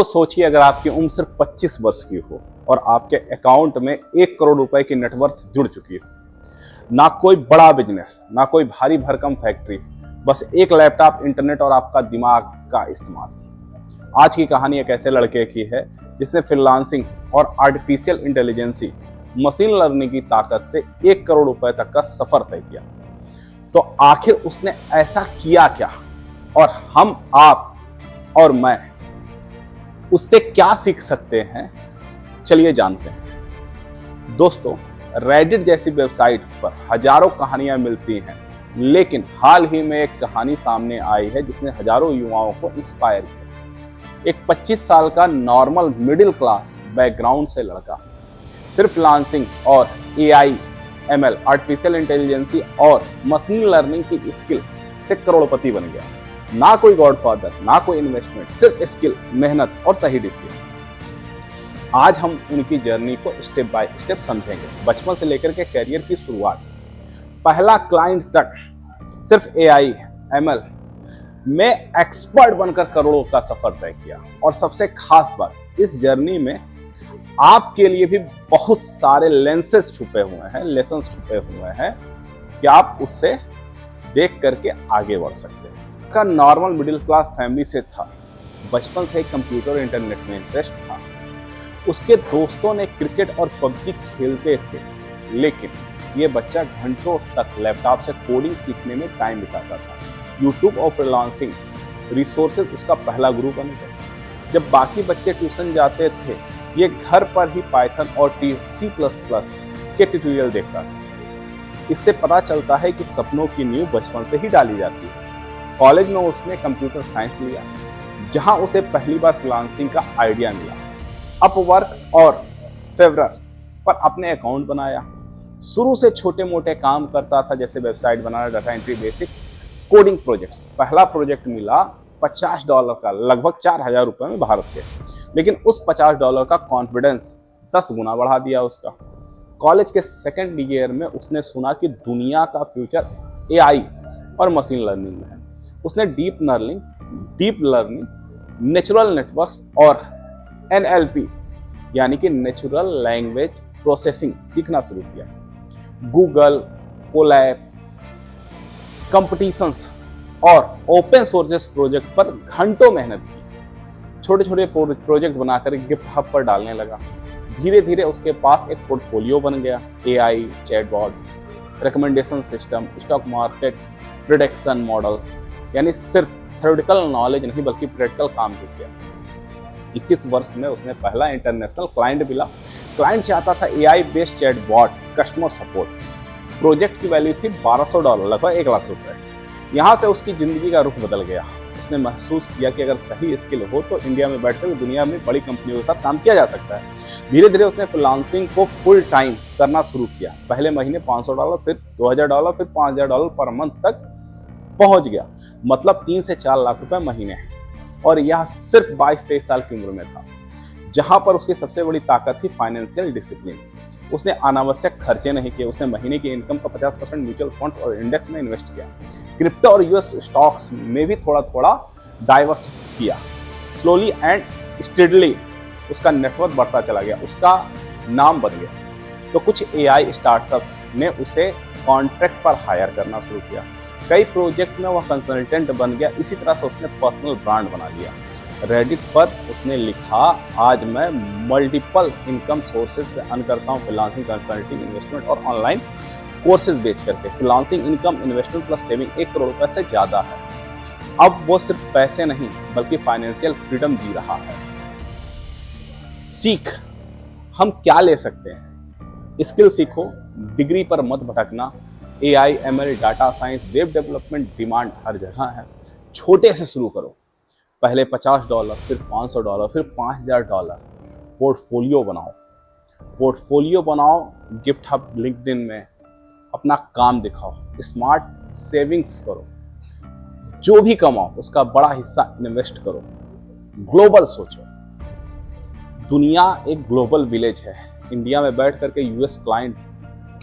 तो सोचिए अगर आपकी उम्र सिर्फ 25 वर्ष की हो और आपके अकाउंट में 1 करोड़ रुपए की नेटवर्थ जुड़ चुकी हो, ना कोई बड़ा बिजनेस, ना कोई भारी भरकम फैक्ट्री, बस एक लैपटॉप, इंटरनेट और आपका दिमाग का इस्तेमाल। आज की कहानी एक ऐसे लड़के की है जिसने फ्रीलांसिंग और आर्टिफिशियल इंटेलिजेंसी, मशीन लर्निंग की ताकत से 1 करोड़ रुपए तक का सफर तय किया। तो आखिर उसने ऐसा किया क्या, और हम, आप और मैं उससे क्या सीख सकते हैं, चलिए जानते हैं। दोस्तों, रेडिट जैसी वेबसाइट पर हजारों कहानियां मिलती हैं, लेकिन हाल ही में एक कहानी सामने आई है जिसने हजारों युवाओं को इंस्पायर किया। एक 25 साल का नॉर्मल मिडिल क्लास बैकग्राउंड से लड़का सिर्फ फ्रीलांसिंग और एआई, एमएल, आर्टिफिशियल इंटेलिजेंसी और मशीन लर्निंग की स्किल से करोड़पति बन गया। ना कोई गॉडफादर, ना कोई इन्वेस्टमेंट, सिर्फ स्किल, मेहनत और सही डिसीजन। आज हम उनकी जर्नी को स्टेप बाय स्टेप समझेंगे, बचपन से लेकर के करियर की शुरुआत, पहला क्लाइंट तक, सिर्फ एआई, एमएल में एक्सपर्ट बनकर करोड़ों का सफर तय किया। और सबसे खास बात, इस जर्नी में आपके लिए भी बहुत सारे लेंसेस छुपे हुए हैं, लेसन्स छुपे हुए हैं कि आप उससे देख करके आगे बढ़ सकते हैं। का नॉर्मल मिडिल क्लास फैमिली से था, बचपन से कंप्यूटर और इंटरनेट में इंटरेस्ट था। उसके दोस्तों ने क्रिकेट और पबजी खेलते थे, लेकिन ये बच्चा घंटों तक लैपटॉप से कोडिंग सीखने में टाइम बिताता था। यूट्यूब और फ्रीलांसिंग रिसोर्सेज उसका पहला गुरु बन गए। जब बाकी बच्चे ट्यूशन जाते थे, ये घर पर ही पाइथन और C++ के ट्यूटोरियल देखता था। इससे पता चलता है कि सपनों की नींव बचपन से ही डाली जाती है। कॉलेज में उसने कंप्यूटर साइंस लिया, जहां उसे पहली बार फ्रीलांसिंग का आइडिया मिला। अपवर्क और फेवरर पर अपने अकाउंट बनाया। शुरू से छोटे मोटे काम करता था, जैसे वेबसाइट बनाना, data entry, basic coding projects. पहला प्रोजेक्ट मिला $50 का, लगभग 4,000 रुपए में भारत के। लेकिन उस $50 का कॉन्फिडेंस 10 गुना बढ़ा दिया उसका। कॉलेज के सेकेंड ईयर में उसने सुना कि दुनिया का फ्यूचर एआई और मशीन लर्निंग में है। उसने डीप लर्निंग, नेचुरल नेटवर्क्स और NLP यानी कि नेचुरल लैंग्वेज प्रोसेसिंग सीखना शुरू किया। गूगल, कोलैब, कंपटीशंस और ओपन सोर्सेस प्रोजेक्ट पर घंटों मेहनत की। छोटे छोटे प्रोजेक्ट बनाकर गिटहब पर डालने लगा। धीरे धीरे उसके पास एक पोर्टफोलियो बन गया। AI, chatbot, recommendation system, stock market prediction models, यानी सिर्फ थ्योरेटिकल नॉलेज नहीं बल्कि प्रैक्टिकल काम भी किया। 21 वर्ष में उसने पहला इंटरनेशनल क्लाइंट मिला। क्लाइंट चाहता था AI based chatbot customer support. Project की वैल्यू थी $1200, लगभग 1 लाख रुपए। यहाँ से उसकी जिंदगी का रुख बदल गया। उसने महसूस किया कि अगर सही स्किल हो तो इंडिया में बैठकर दुनिया में बड़ी कंपनियों के साथ काम किया जा सकता है। धीरे धीरे उसने फ्रीलांसिंग को फुल टाइम करना शुरू किया। पहले महीने $500, फिर $2000, फिर $5000 पर मंथ तक पहुंच गया। मतलब 3 से 4 लाख रुपए महीने। और यह सिर्फ 22-23 साल की उम्र में था। जहां पर उसकी सबसे बड़ी ताकत थी फाइनेंशियल डिसिप्लिन। उसने अनावश्यक खर्चे नहीं किए। उसने महीने की इनकम का 50% म्यूचुअल फंड्स और इंडेक्स में इन्वेस्ट किया। क्रिप्टो और यूएस स्टॉक्स में भी थोड़ा थोड़ा डाइवर्स किया। स्लोली एंड स्टेडली उसका नेटवर्क बढ़ता चला गया, उसका नाम बन गया। तो कुछ एआई स्टार्टअप्स ने उसे कॉन्ट्रैक्ट पर हायर करना शुरू किया। कई प्रोजेक्ट में वह कंसल्टेंट बन गया। इसी तरह से उसने पर्सनल ब्रांड बना लिया। रेडिट पर उसने लिखा, आज मैं मल्टीपल इनकम सोर्सेज से अर्न करता हूँ, फ्रीलांसिंग, कंसल्टिंग, इन्वेस्टमेंट और ऑनलाइन कोर्सेज बेच करके। Freelancing income, investment plus saving 1 crore रुपए से ज़्यादा है। अब वो सिर्फ पैसे नहीं बल्कि फाइनेंशियल फ्रीडम जी रहा है। सीख हम क्या ले सकते हैं? स्किल सीखो, डिग्री पर मत भटकना। AI, ML, data science, web development demand हर जगह है। छोटे से शुरू करो, पहले $50, फिर $500, फिर $5000। पोर्टफोलियो बनाओ, गिटहब, लिंक्डइन में अपना काम दिखाओ। स्मार्ट सेविंग्स करो, जो भी कमाओ उसका बड़ा हिस्सा इन्वेस्ट करो। ग्लोबल सोचो, दुनिया एक ग्लोबल विलेज है। इंडिया में बैठ करके यूएस क्लाइंट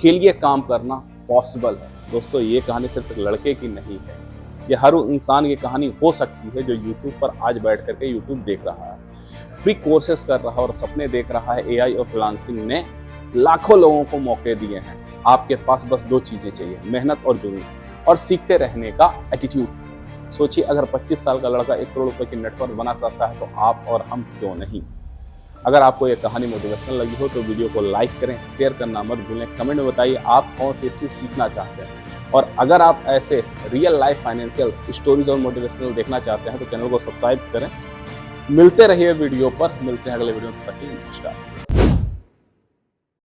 के लिए काम करना पॉसिबल है। दोस्तों, ये कहानी सिर्फ एक लड़के की नहीं है, ये हर इंसान की कहानी हो सकती है जो यूट्यूब पर आज बैठ करके यूट्यूब देख रहा है। फ्री कोर्सेज कर रहा है और सपने देख रहा है। एआई और फ्रीलांसिंग ने लाखों लोगों को मौके दिए हैं। आपके पास बस 2 चीजें चाहिए, मेहनत और जुनून, और सीखते रहने का एटीट्यूड। सोचिए, अगर 25 साल का लड़का 1 करोड़ रुपए की नेटवर्थ बना सकता है तो आप और हम क्यों नहीं। अगर आपको ये कहानी मोटिवेशनल लगी हो तो वीडियो को लाइक करें, शेयर करना मत भूलें, कमेंट में बताइए आप कौन सी स्किल सीखना चाहते हैं। और अगर आप ऐसे रियल लाइफ फाइनेंशियल स्टोरीज और मोटिवेशनल देखना चाहते हैं तो चैनल को सब्सक्राइब करें। मिलते रहिए वीडियो पर, मिलते हैं अगले वीडियो में। नमस्कार।